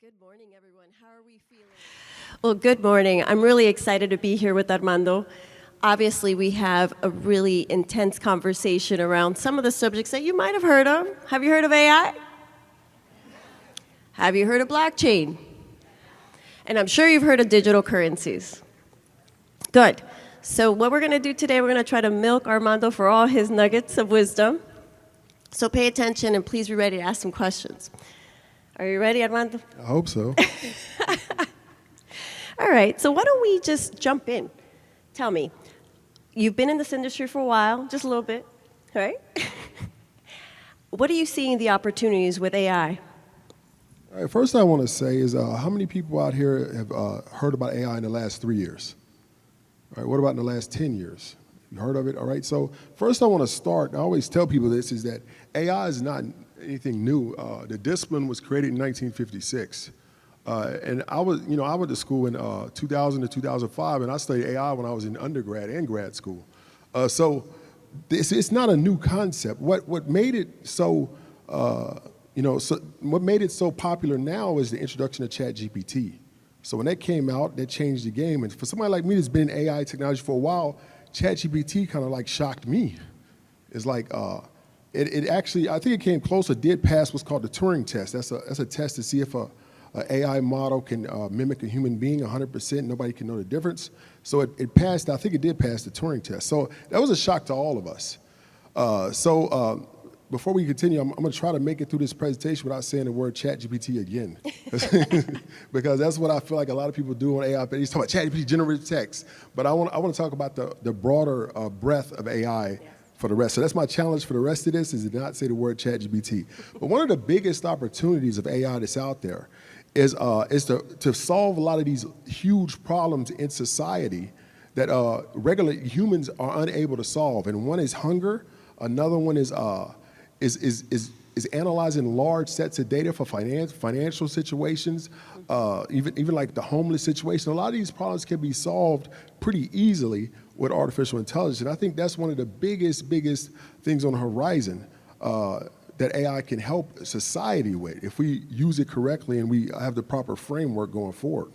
Good morning, everyone. How are we feeling? Well, good morning. I'm really excited to be here with Armando. Obviously, we have a really intense conversation around some of the subjects that you might have heard of. Have you heard of AI? Have you heard of blockchain? And I'm sure you've heard of digital currencies. Good. So what we're going to do today, we're going to try to milk Armando for all his nuggets of wisdom. So pay attention and please be ready to ask some questions. Are you ready, Armando? I hope so. All right, so why don't we just jump in? Tell me, you've been in this industry for a while, just a little bit, right? What are you seeing the opportunities with AI? All right, first I want to say is how many people out here have heard about AI in the last 3 years? All right, what about in the last 10 years? You heard of it? All right, so first I want to start, I always tell people this, is that AI is not anything new. The discipline was created in 1956. And I went to school in 2000 to 2005, and I studied AI when I was in undergrad and grad school. So it's not a new concept. What made it so, what made it so popular now is the introduction of ChatGPT. So when that came out, that changed the game. And for somebody like me that's been in AI technology for a while, ChatGPT kind of like shocked me. It's like, it actually, I think it came close, it did pass what's called the Turing test. That's a test to see if a AI model can mimic a human being 100%, nobody can know the difference. So it passed, I think it did pass the Turing test. So that was a shock to all of us. Before we continue, I'm gonna try to make it through this presentation without saying the word ChatGPT again. Because that's what I feel like a lot of people do on AI, but he's talking about ChatGPT, generative text. But I want to talk about the broader breadth of AI for the rest. So that's my challenge for the rest of this, is to not say the word ChatGPT. But one of the biggest opportunities of AI that's out there is to solve a lot of these huge problems in society that regular humans are unable to solve. And one is hunger, another one is analyzing large sets of data for financial situations, even like the homeless situation. A lot of these problems can be solved pretty easily with artificial intelligence. And I think that's one of the biggest things on the horizon that AI can help society with if we use it correctly and we have the proper framework going forward.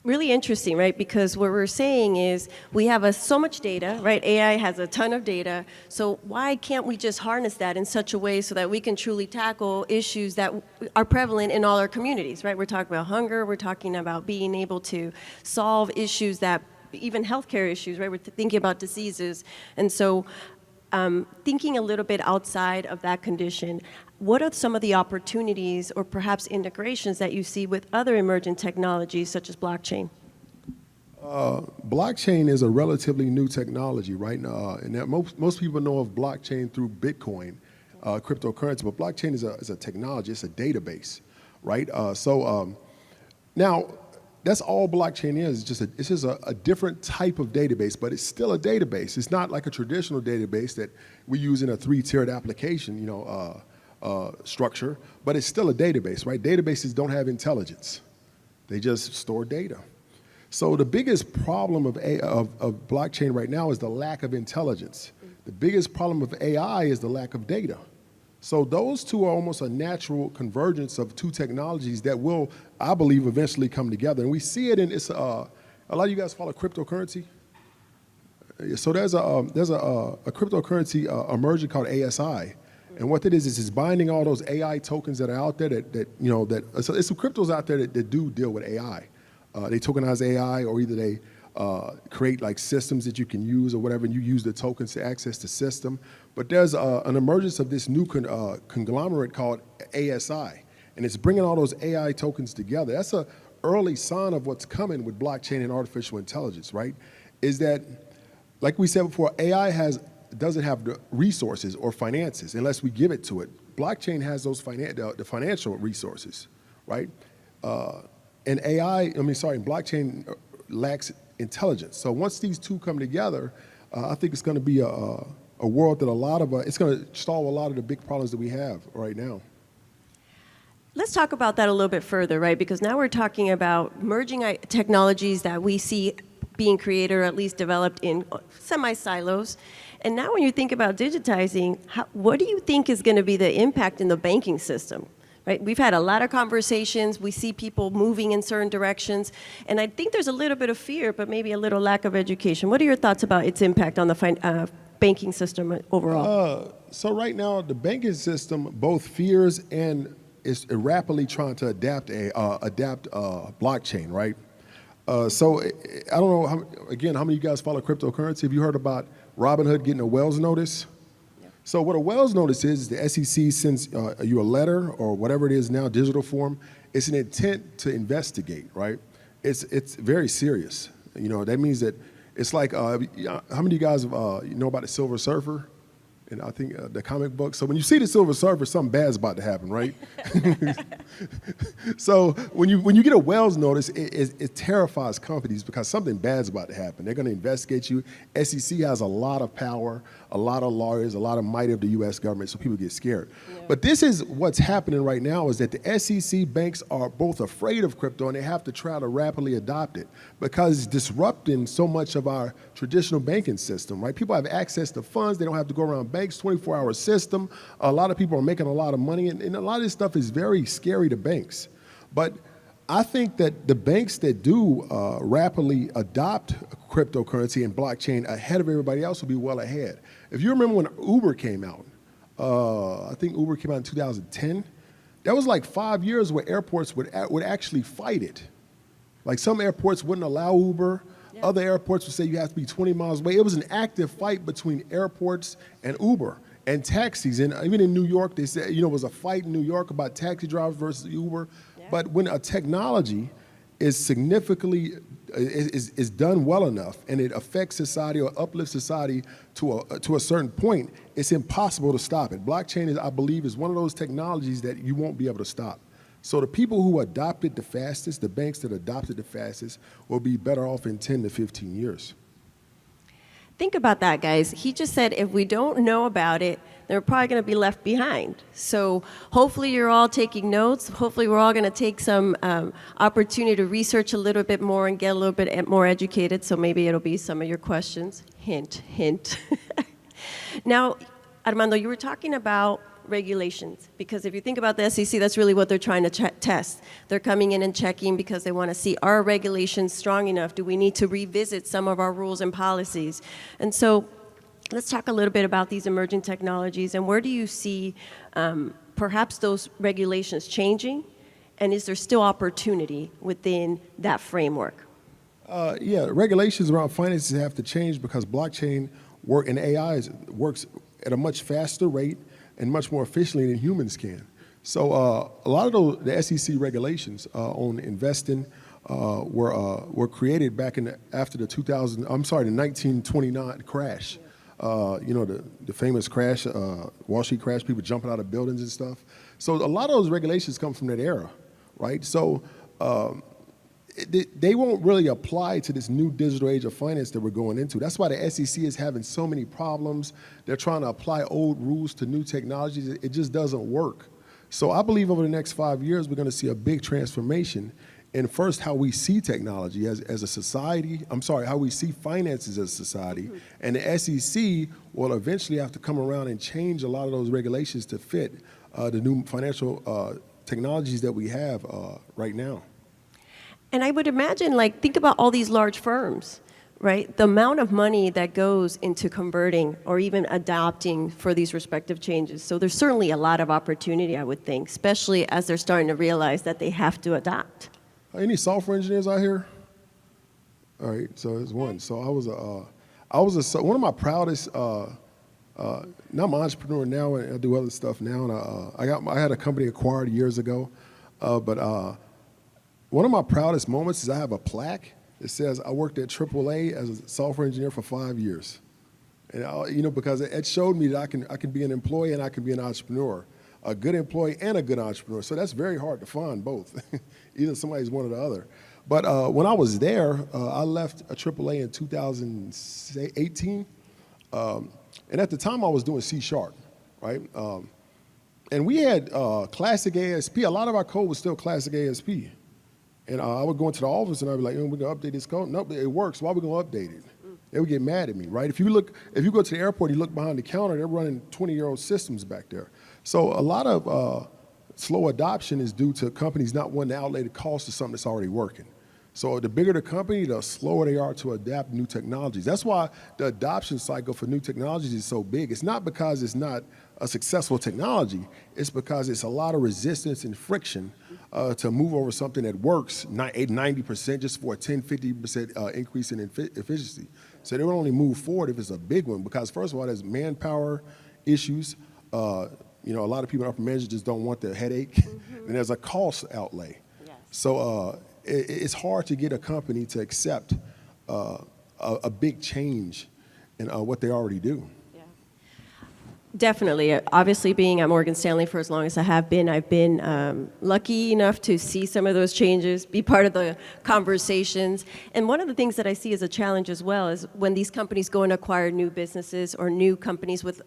Really interesting, right? Because what we're saying is we have so much data, right? AI has a ton of data. So why can't we just harness that in such a way so that we can truly tackle issues that are prevalent in all our communities, right? We're talking about hunger. We're talking about being able to solve issues that, even healthcare issues, right? We're thinking about diseases. And so thinking a little bit outside of that condition, what are some of the opportunities or perhaps integrations that you see with other emerging technologies such as blockchain? Blockchain is a relatively new technology, right? And that most people know of blockchain through Bitcoin, cryptocurrency, but blockchain is a technology, it's a database, right? Now, that's all blockchain is. It's just a different type of database, but it's still a database. It's not like a traditional database that we use in a three-tiered application, structure, but it's still a database, right? Databases don't have intelligence. They just store data. So the biggest problem of blockchain right now is the lack of intelligence. The biggest problem of AI is the lack of data. So those two are almost a natural convergence of two technologies that will, I believe, eventually come together. And we see it in a lot of you guys follow cryptocurrency. So there's a cryptocurrency emerging called ASI. And what it is it's binding all those AI tokens that are out there so there's some cryptos out there that do deal with AI. They tokenize AI, or either they create like systems that you can use or whatever, and you use the tokens to access the system. But there's an emergence of this new conglomerate called ASI, and it's bringing all those AI tokens together. That's an early sign of what's coming with blockchain and artificial intelligence, right? Is that, like we said before, AI doesn't have the resources or finances unless we give it to it. Blockchain has those the financial resources, right? And blockchain lacks intelligence. So once these two come together, I think it's going to be a world that it's going to solve a lot of the big problems that we have right now. Let's talk about that a little bit further, right? Because now we're talking about merging technologies that we see being created or at least developed in semi-silos. And now when you think about digitizing, what do you think is going to be the impact in the banking system? right? We've had a lot of conversations. We see people moving in certain directions. And I think there's a little bit of fear, but maybe a little lack of education. What are your thoughts about its impact on the banking system overall? So right now, the banking system both fears and is rapidly trying to adapt blockchain, right? So I don't know, how many of you guys follow cryptocurrency? Have you heard about Robinhood getting a Wells notice? Yeah. So what a Wells notice is the SEC sends you a letter or whatever it is now, digital form. It's an intent to investigate, right? It's very serious. You know, that means that it's like, how many of you guys know about the Silver Surfer? And I think the comic book. So when you see the Silver Surfer, something bad's about to happen, right? So when you get a Wells notice, it terrifies companies because something bad's about to happen. They're going to investigate you. SEC has a lot of power, a lot of lawyers, a lot of might of the U.S. government, so people get scared. Yeah. But this is what's happening right now is that the SEC banks are both afraid of crypto and they have to try to rapidly adopt it because it's disrupting so much of our traditional banking system, right? People have access to funds. They don't have to go around banks, 24-hour system. A lot of people are making a lot of money, and a lot of this stuff is very scary to banks. But I think that the banks that do rapidly adopt cryptocurrency and blockchain ahead of everybody else will be well ahead. If you remember when Uber came out, I think Uber came out in 2010, that was like 5 years where airports would actually fight it. Like some airports wouldn't allow Uber. Yeah. Other airports would say you have to be 20 miles away. It was an active fight between airports and Uber and taxis. And even in New York, they said, it was a fight in New York about taxi drivers versus Uber. Yeah. But when a technology is significantly, is done well enough and it affects society or uplifts society to a certain point, it's impossible to stop it. Blockchain, I believe, is one of those technologies that you won't be able to stop. So the people who adopted the fastest, the banks that adopted the fastest, will be better off in 10 to 15 years. Think about that, guys. He just said if we don't know about it, then we're probably going to be left behind. So hopefully you're all taking notes. Hopefully we're all going to take some opportunity to research a little bit more and get a little bit more educated. So maybe it'll be some of your questions. Hint, hint. Now, Armando, you were talking about regulations, because if you think about the SEC, that's really what they're trying to test. They're coming in and checking because they want to see, are regulations strong enough? Do we need to revisit some of our rules and policies? And so let's talk a little bit about these emerging technologies, and where do you see perhaps those regulations changing, and is there still opportunity within that framework? Yeah, regulations around finances have to change because blockchain work and AI works at a much faster rate and much more efficiently than humans can. So a lot of the SEC regulations on investing were created back after the 1929 crash. The famous crash, Wall Street crash, people jumping out of buildings and stuff. So a lot of those regulations come from that era, right? So they won't really apply to this new digital age of finance that we're going into. That's why the SEC is having so many problems. They're trying to apply old rules to new technologies. It just doesn't work. So I believe over the next 5 years, we're going to see a big transformation in first how we see technology as a society. How we see finances as a society. And the SEC will eventually have to come around and change a lot of those regulations to fit the new financial technologies that we have right now. And I would imagine, think about all these large firms, right? The amount of money that goes into converting or even adopting for these respective changes. So there's certainly a lot of opportunity, I would think, especially as they're starting to realize that they have to adopt. Any software engineers out here? All right, so there's one. So one of my proudest, now I'm an entrepreneur now and I do other stuff now. And I had a company acquired years ago, but one of my proudest moments is I have a plaque that says I worked at AAA as a software engineer for 5 years. And because it showed me that I can be an employee and I can be an entrepreneur, a good employee and a good entrepreneur. So that's very hard to find both. Either somebody's one or the other. But when I was there, I left AAA in 2018. And at the time I was doing C#, right? And we had classic ASP. A lot of our code was still classic ASP. And I would go into the office and I'd be like, we're gonna update this code. Nope, it works. Why are we gonna update it? They would get mad at me, right? If you go to the airport, you look behind the counter, they're running 20-year-old systems back there. So a lot of slow adoption is due to companies not wanting to outlay the cost of something that's already working. So the bigger the company, the slower they are to adapt new technologies. That's why the adoption cycle for new technologies is so big. It's not because it's not a successful technology. It's because it's a lot of resistance and friction to move over something that works 90% just for a 10, 50% increase in efficiency. So they will only move forward if it's a big one because, first of all, there's manpower issues. A lot of people in upper management just don't want the headache. And there's a cost outlay. Yes. So it's hard to get a company to accept a big change in what they already do. Yeah. Definitely. Obviously, being at Morgan Stanley for as long as I have been, I've been lucky enough to see some of those changes, be part of the conversations. And one of the things that I see as a challenge as well is when these companies go and acquire new businesses or new companies with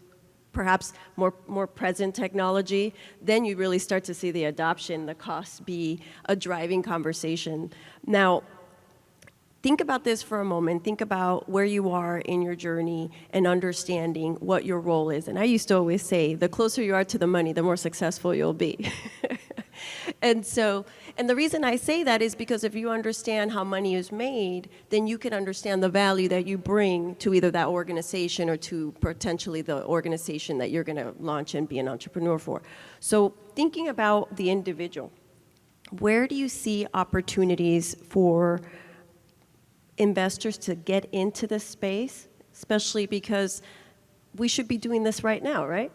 perhaps more present technology, then you really start to see the adoption, the costs be a driving conversation. Now, think about this for a moment. Think about where you are in your journey and understanding what your role is. And I used to always say, the closer you are to the money, the more successful you'll be. And the reason I say that is because if you understand how money is made, then you can understand the value that you bring to either that organization or to potentially the organization that you're going to launch and be an entrepreneur for. So thinking about the individual, where do you see opportunities for investors to get into this space, especially because we should be doing this right now, right?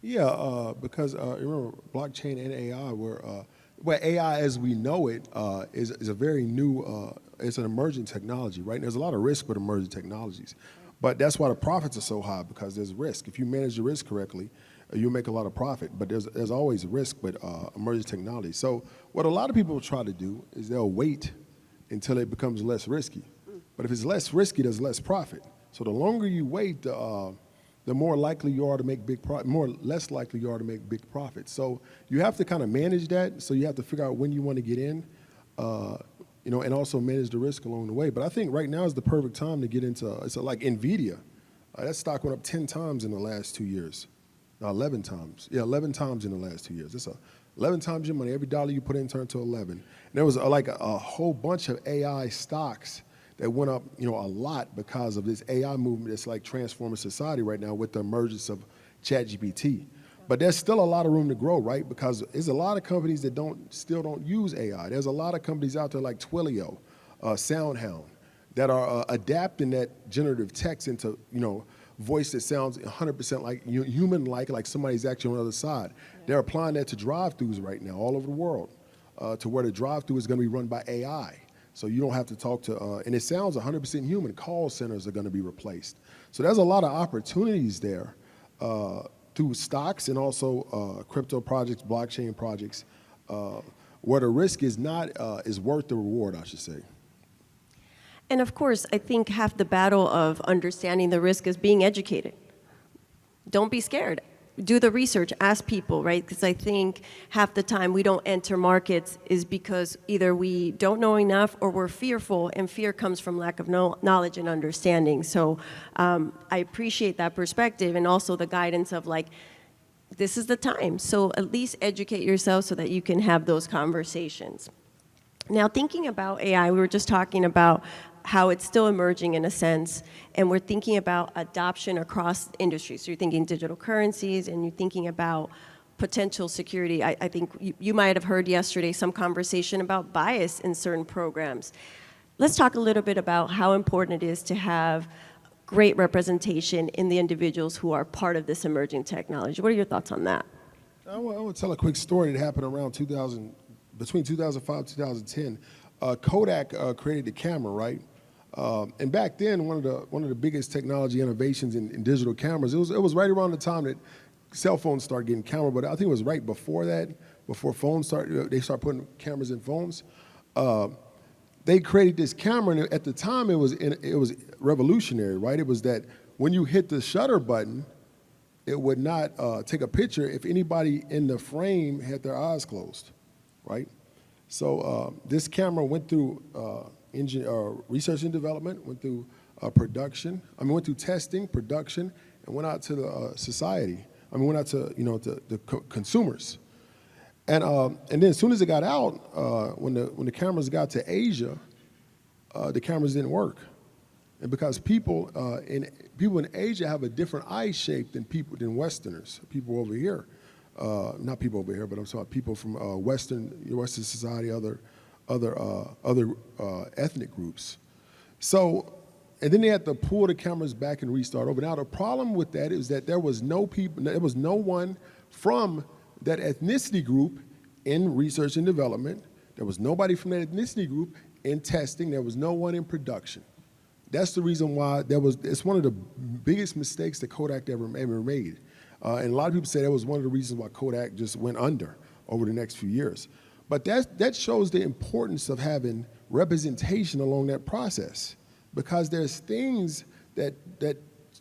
Yeah, because remember, blockchain and AI well, AI as we know it is a very new, it's an emerging technology, right? And there's a lot of risk with emerging technologies. But that's why the profits are so high, because there's risk. If you manage the risk correctly, you'll make a lot of profit. But there's always risk with emerging technology. So what a lot of people try to do is they'll wait until it becomes less risky. But if it's less risky, there's less profit. So the longer you wait, the more likely you are to make less likely you are to make big profits. So you have to kind of manage that. So you have to figure out when you want to get in, and also manage the risk along the way. But I think right now is the perfect time to get into, like NVIDIA. That stock went up 10 times in the last 2 years. No, 11 times. Yeah, 11 times in the last 2 years. That's 11 times your money. Every dollar you put in turned to 11. And there was like a whole bunch of AI stocks that went up, a lot because of this AI movement that's like transforming society right now with the emergence of ChatGPT. But there's still a lot of room to grow, right? Because there's a lot of companies that still don't use AI. There's a lot of companies out there like Twilio, SoundHound, that are adapting that generative text into, voice that sounds 100% like human-like somebody's actually on the other side. Yeah. They're applying that to drive-thrus right now all over the world, to where the drive-thru is going to be run by AI. So you don't have to talk to, and it sounds 100% human. Call centers are going to be replaced. So there's a lot of opportunities there through stocks and also crypto projects, blockchain projects, where the risk is worth the reward, I should say. And of course, I think half the battle of understanding the risk is being educated. Don't be scared. Do the research, ask people, right? Because I think half the time we don't enter markets is because either we don't know enough or we're fearful, and fear comes from lack of knowledge and understanding. So I appreciate that perspective and also the guidance of this is the time. So at least educate yourself so that you can have those conversations. Now, thinking about AI, we were just talking about how it's still emerging in a sense, and we're thinking about adoption across industries. So you're thinking digital currencies, and you're thinking about potential security. I think you might have heard yesterday some conversation about bias in certain programs. Let's talk a little bit about how important it is to have great representation in the individuals who are part of this emerging technology. What are your thoughts on that? I want to tell a quick story that happened around between 2005 and 2010. Kodak created the camera, right? And back then, one of the biggest technology innovations in digital cameras, it was right around the time that cell phones started getting camera, but I think it was right before that, before phones they started putting cameras in phones. They created this camera, and at the time it was revolutionary, right? It was that when you hit the shutter button, it would not take a picture if anybody in the frame had their eyes closed, right? So this camera went through research and development, went through went through testing, production, and went out to the society. Went out to the consumers. And then as soon as it got out, when the cameras got to Asia, the cameras didn't work. And because people in Asia have a different eye shape than Westerners, people over here, not people over here, but I'm sorry, people from Western society, other ethnic groups. So, and then they had to pull the cameras back and restart over. Now the problem with that is that there was no one from that ethnicity group in research and development. There was nobody from that ethnicity group in testing. There was no one in production. That's the reason why it's one of the biggest mistakes that Kodak ever made. And a lot of people say that was one of the reasons why Kodak just went under over the next few years. But that shows the importance of having representation along that process, because there's things that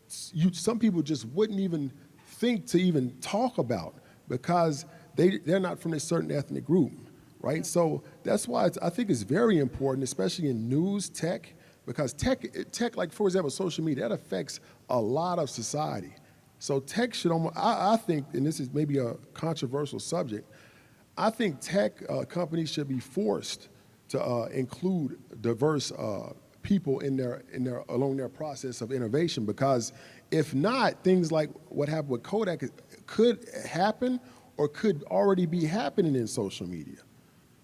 some people just wouldn't even think to even talk about because they're not from a certain ethnic group, right? So that's why I think it's very important, especially in news, tech, because tech, like for example, social media, that affects a lot of society. So tech should almost, I think, and this is maybe a controversial subject, I think tech companies should be forced to include diverse people along their process of innovation, because if not, things like what happened with Kodak could happen or could already be happening in social media.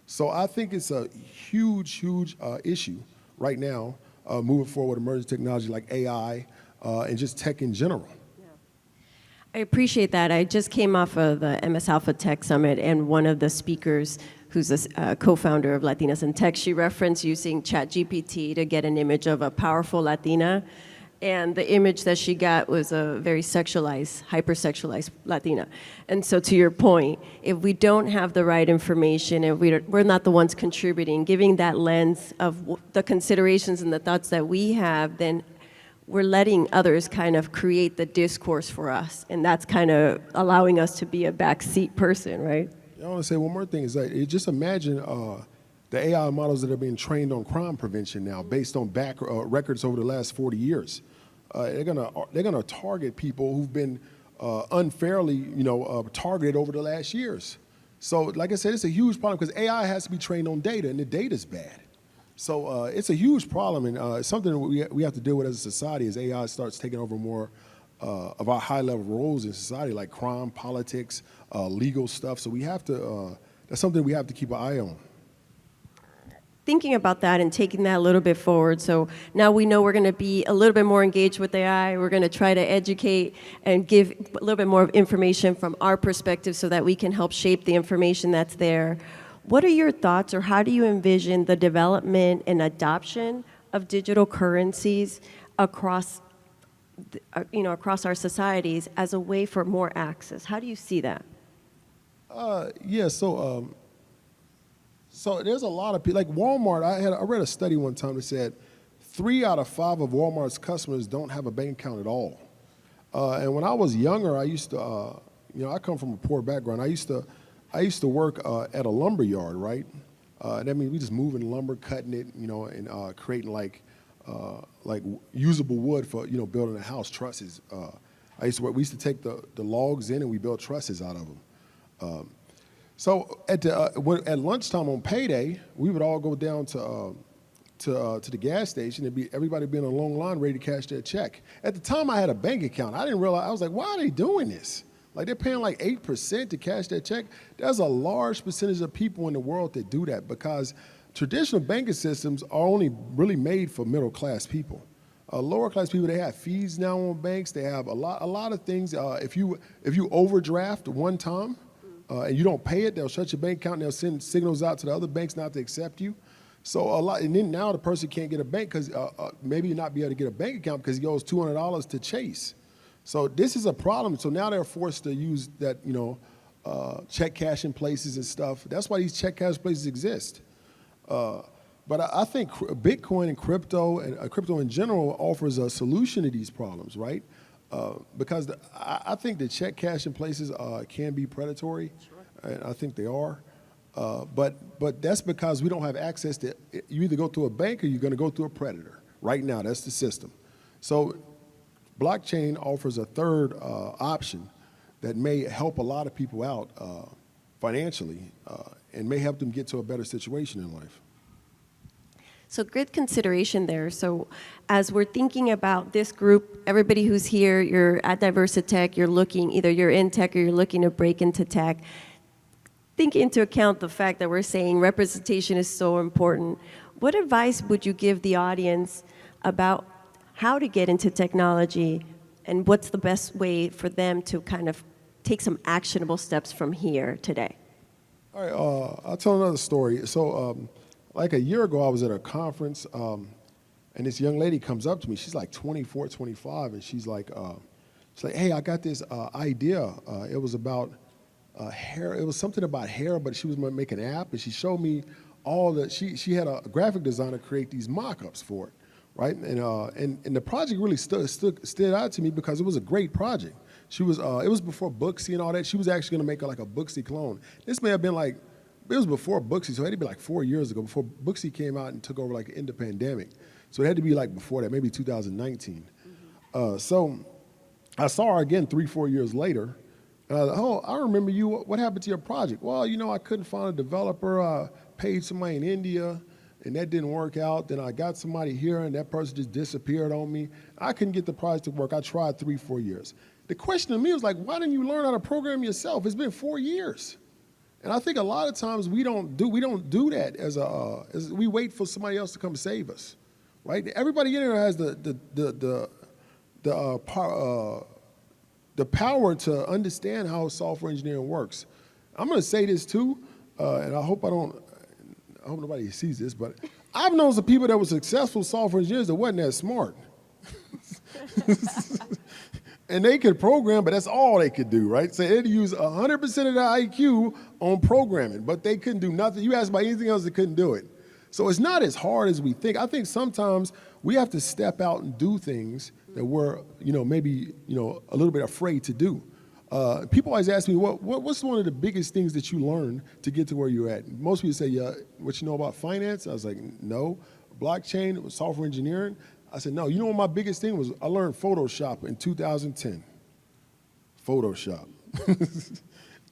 So I think it's a huge issue right now, moving forward with emerging technology like AI and just tech in general. I appreciate that. I just came off of the MS Alpha Tech Summit, and one of the speakers, who's a co-founder of Latinas in Tech, she referenced using ChatGPT to get an image of a powerful Latina, and the image that she got was a very sexualized, hypersexualized Latina. And so to your point, if we don't have the right information and we're not the ones contributing, giving that lens of the considerations and the thoughts that we have, then we're letting others kind of create the discourse for us, and that's kind of allowing us to be a backseat person, right? I want to say one more thing is that just imagine the AI models that are being trained on crime prevention now, based on records over the last 40 years. They're gonna target people who've been unfairly, targeted over the last years. So, like I said, it's a huge problem because AI has to be trained on data, and the data's bad. So it's a huge problem, and it's something that we have to deal with as a society as AI starts taking over more of our high-level roles in society, like crime, politics, legal stuff. So we have to, that's something we have to keep an eye on. Thinking about that and taking that a little bit forward, so now we know we're going to be a little bit more engaged with AI. We're going to try to educate and give a little bit more information from our perspective so that we can help shape the information that's there. What are your thoughts, or how do you envision the development and adoption of digital currencies across, across our societies as a way for more access? How do you see that? So there's a lot of people, like Walmart. I read a study one time that said 3 out of 5 of Walmart's customers don't have a bank account at all. And when I was younger, I used to, I come from a poor background. I used to work at a lumber yard, right? That means we just moving lumber, cutting it, and creating like usable wood for building a house, trusses. We used to take the logs in and we built trusses out of them. So at lunchtime on payday, we would all go down to the gas station. Everybody be in a long line ready to cash their check. At the time, I had a bank account. I didn't realize. I was like, why are they doing this? Like, they're paying like 8% to cash their check. There's a large percentage of people in the world that do that, because traditional banking systems are only really made for middle class people. Lower class people, they have fees now on banks. They have a lot of things. If you overdraft one time, and you don't pay it, they'll shut your bank account and they'll send signals out to the other banks not to accept you. So and then now the person can't get a bank because maybe not be able to get a bank account because he owes $200 to Chase. So this is a problem. So now they're forced to use that, check cashing places and stuff. That's why these check cash places exist. But I think Bitcoin and crypto in general offers a solution to these problems, right? Because I think the check cashing places can be predatory, and I think they are. But that's because we don't have access to. You either go through a bank or you're going to go through a predator. Right now, that's the system. So, blockchain offers a third option that may help a lot of people out financially, and may help them get to a better situation in life. So good consideration there. So as we're thinking about this group, everybody who's here, you're at Diversitech, you're looking, either you're in tech or you're looking to break into tech, take into account the fact that we're saying representation is so important. What advice would you give the audience about how to get into technology, and what's the best way for them to kind of take some actionable steps from here today? All right, I'll tell another story. So like a year ago, I was at a conference, and this young lady comes up to me. She's like 24, 25, and she's like, hey, I got this idea. It was about hair. It was something about hair, but she was going to make an app, and she showed me all the, she had a graphic designer create these mock-ups for it, right? And the project really stood out to me because it was a great project. She was, it was before Booksy and all that. She was actually going to make like a Booksy clone. This may have been like, it was before Booksy, so it had to be like 4 years ago, before Booksy came out and took over like in the pandemic. So it had to be like before that, maybe 2019. So I saw her again 3-4 years later. And I was like, oh, I remember you. What happened to your project? Well, you know, I couldn't find a developer. I paid somebody in India, and that didn't work out. Then I got somebody here, and that person just disappeared on me. I couldn't get the project to work. I tried 3-4 years. The question to me was like, why didn't you learn how to program yourself? It's been 4 years. And I think a lot of times we don't do that as we wait for somebody else to come save us, right? Everybody in here has the power to understand how software engineering works. I'm going to say this too, and I hope nobody sees this, but I've known some people that were successful software engineers that wasn't that smart. And they could program, but that's all they could do, right? So they'd use 100% of their IQ on programming, but they couldn't do nothing. You asked about anything else, they couldn't do it. So it's not as hard as we think. I think sometimes we have to step out and do things that we're, maybe, a little bit afraid to do. People always ask me, what's one of the biggest things that you learned to get to where you're at? Most people say, yeah, what you know about finance? I was like, no. Blockchain, software engineering? I said, no, you know what my biggest thing was? I learned Photoshop in 2010. Photoshop.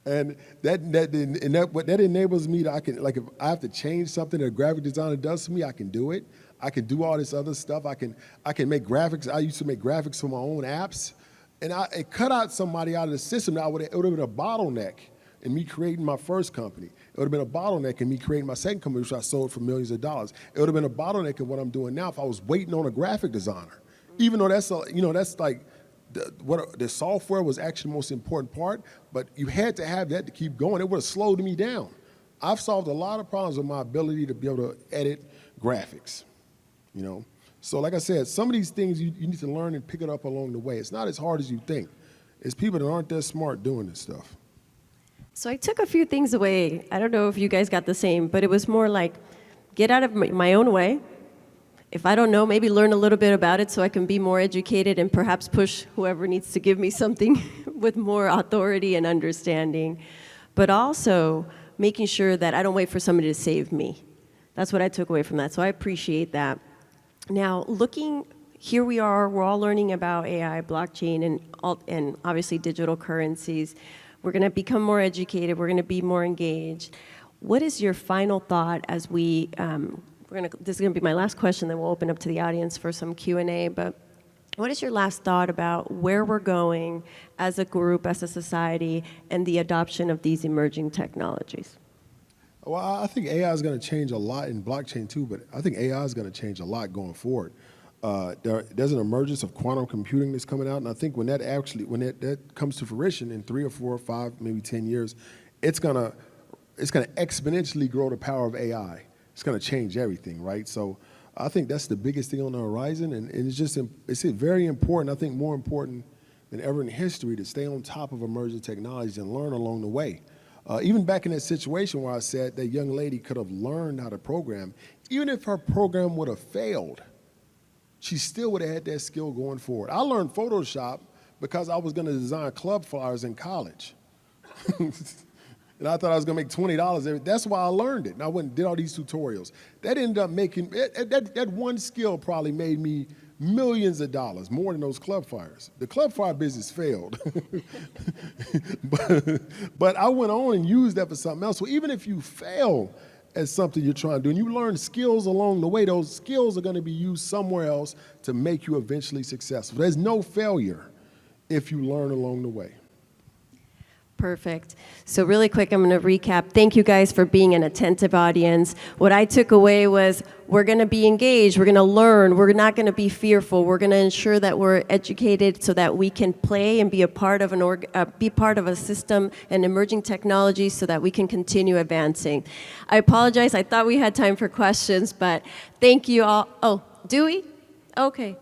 And that enables me to, if I have to change something that a graphic designer does for me, I can do it. I can do all this other stuff. I can make graphics. I used to make graphics for my own apps. And it cut out somebody out of the system. Now it would have been a bottleneck in me creating my first company. It would have been a bottleneck in me creating my second company, which I sold for millions of dollars. It would have been a bottleneck in what I'm doing now if I was waiting on a graphic designer. Even though that's like the software was actually the most important part, but you had to have that to keep going. It would have slowed me down. I've solved a lot of problems with my ability to be able to edit graphics, So like I said, some of these things you need to learn and pick it up along the way. It's not as hard as you think. It's people that aren't that smart doing this stuff. So I took a few things away. I don't know if you guys got the same, but it was more like, get out of my own way. If I don't know, maybe learn a little bit about it so I can be more educated and perhaps push whoever needs to give me something with more authority and understanding. But also making sure that I don't wait for somebody to save me. That's what I took away from that. So I appreciate that. Now, here we are, we're all learning about AI, blockchain, and obviously digital currencies. We're going to become more educated. We're going to be more engaged. What is your final thought as this is going to be my last question, then we'll open up to the audience for some Q&A, but what is your last thought about where we're going as a group, as a society, and the adoption of these emerging technologies? Well, I think AI is going to change a lot in blockchain too, but I think AI is going to change a lot going forward. There's an emergence of quantum computing that's coming out, and I think when that comes to fruition in 3 or 4 or 5, maybe 10 years, it's gonna exponentially grow the power of AI. It's gonna change everything, right? So I think that's the biggest thing on the horizon, and it's very important. I think more important than ever in history to stay on top of emerging technologies and learn along the way. Even back in that situation where I said that young lady could have learned how to program, even if her program would have failed, she still would have had that skill going forward. I learned Photoshop because I was going to design club flyers in college. And I thought I was going to make $20. That's why I learned it. And I went and did all these tutorials. That ended up making, that one skill probably made me millions of dollars, more than those club fires. The club fire business failed. but I went on and used that for something else. So even if you fail at something you're trying to do and you learn skills along the way, those skills are going to be used somewhere else to make you eventually successful. There's no failure if you learn along the way. Perfect. So really quick, I'm going to recap. Thank you guys for being an attentive audience. What I took away was we're going to be engaged, we're going to learn, we're not going to be fearful, we're going to ensure that we're educated so that we can play and be a part of be part of a system and emerging technology so that we can continue advancing. I apologize, I thought we had time for questions, but thank you all. Oh, do we? Okay.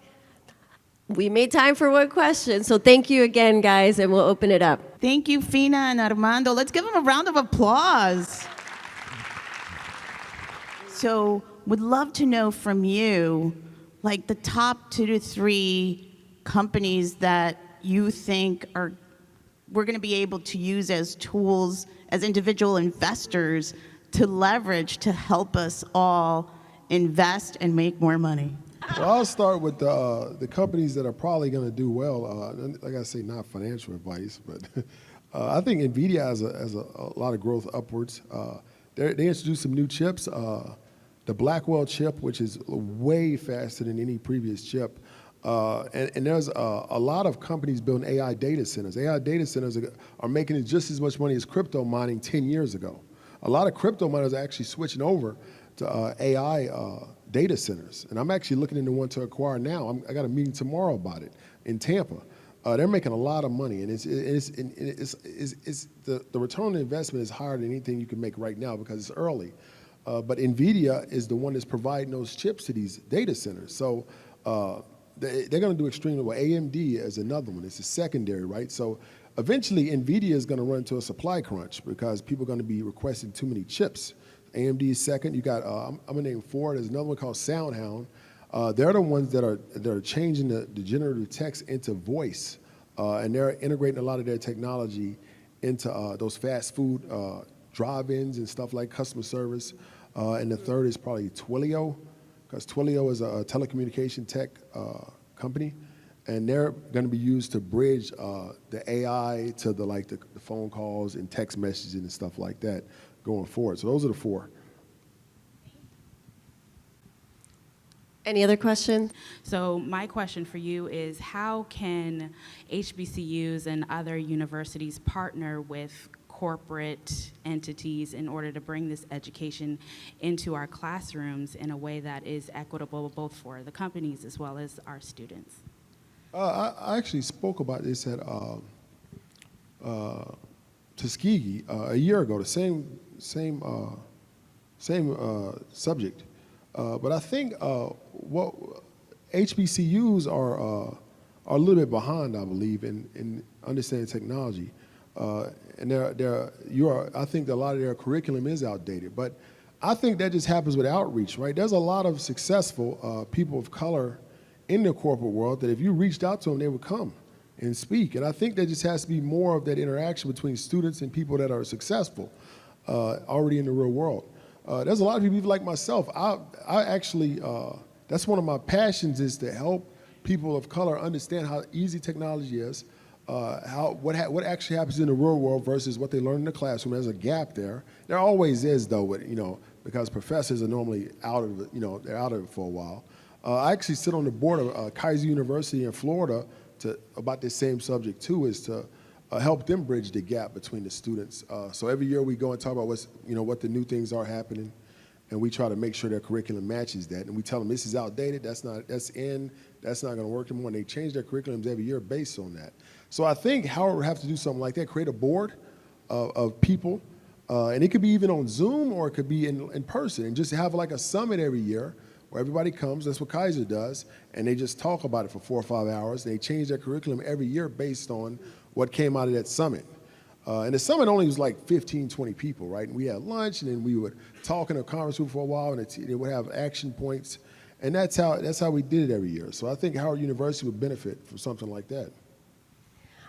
We made time for one question, so thank you again, guys, and we'll open it up. Thank you, Fina and Armando. Let's give them a round of applause. So, would love to know from you, like the top 2 to 3 companies that you think we're going to be able to use as tools, as individual investors, to leverage to help us all invest and make more money. Well, I'll start with the companies that are probably going to do well. Like I say, not financial advice, but I think NVIDIA has a lot of growth upwards. They introduced some new chips. The Blackwell chip, which is way faster than any previous chip. And there's a lot of companies building AI data centers. AI data centers are making just as much money as crypto mining 10 years ago. A lot of crypto miners are actually switching over to AI data centers. And I'm actually looking into one to acquire now. I got a meeting tomorrow about it in Tampa. They're making a lot of money, and the return on investment is higher than anything you can make right now because it's early. But NVIDIA is the one that's providing those chips to these data centers. So they're going to do extremely well. AMD is another one. It's a secondary, right? So eventually, NVIDIA is going to run into a supply crunch because people are going to be requesting too many chips. AMD is second. You got, I'm going to name 4. There's another one called SoundHound. They're the ones that are changing the generative text into voice. And they're integrating a lot of their technology into those fast food drive-ins and stuff like customer service. And the third is probably Twilio, because Twilio is a telecommunication tech company. And they're going to be used to bridge the AI to the phone calls and text messaging and stuff like that going forward. So those are the 4. Any other questions? So my question for you is, how can HBCUs and other universities partner with corporate entities in order to bring this education into our classrooms in a way that is equitable both for the companies as well as our students? I actually spoke about this at Tuskegee a year ago, the same subject. But I think what HBCUs are a little bit behind, I believe, in understanding technology. And I think that a lot of their curriculum is outdated. But I think that just happens with outreach, right? There's a lot of successful people of color in the corporate world that if you reached out to them, they would come and speak. And I think there just has to be more of that interaction between students and people that are successful already in the real world. There's a lot of people like myself. I actually, that's one of my passions, is to help people of color understand how easy technology is, what actually happens in the real world versus what they learn in the classroom. There's a gap there. There always is, though, because professors are normally out of it, they're out of it for a while. I actually sit on the board of Kaiser University in Florida about this same subject too, is to help them bridge the gap between the students. So every year we go and talk about what the new things are happening, and we try to make sure their curriculum matches that. And we tell them this is outdated, that's not going to work anymore. And they change their curriculums every year based on that. So I think Howard would have to do something like that, create a board of people, and it could be even on Zoom or it could be in person, and just have like a summit every year where everybody comes. That's what Kaiser does, and they just talk about it for 4 or 5 hours. They change their curriculum every year based on what came out of that summit. And the summit only was like 15, 20 people, right? And we had lunch, and then we would talk in a conference room for a while, and they would have action points. And that's how we did it every year. So I think Howard University would benefit from something like that.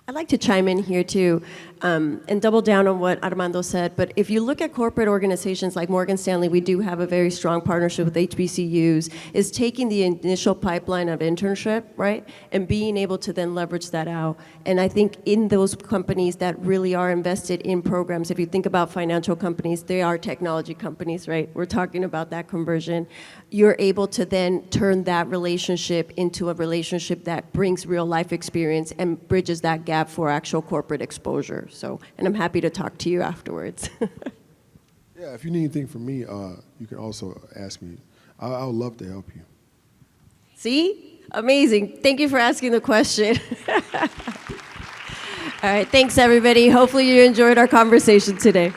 I'd like to chime in here too, and double down on what Armando said. But if you look at corporate organizations like Morgan Stanley, we do have a very strong partnership with HBCUs, is taking the initial pipeline of internship, right, and being able to then leverage that out. And I think in those companies that really are invested in programs, if you think about financial companies, they are technology companies, right? We're talking about that conversion. You're able to then turn that relationship into a relationship that brings real life experience and bridges that gap for actual corporate exposure. So, and I'm happy to talk to you afterwards. Yeah, if you need anything from me, you can also ask me. I would love to help you. See? Amazing. Thank you for asking the question. All right, thanks everybody. Hopefully you enjoyed our conversation today.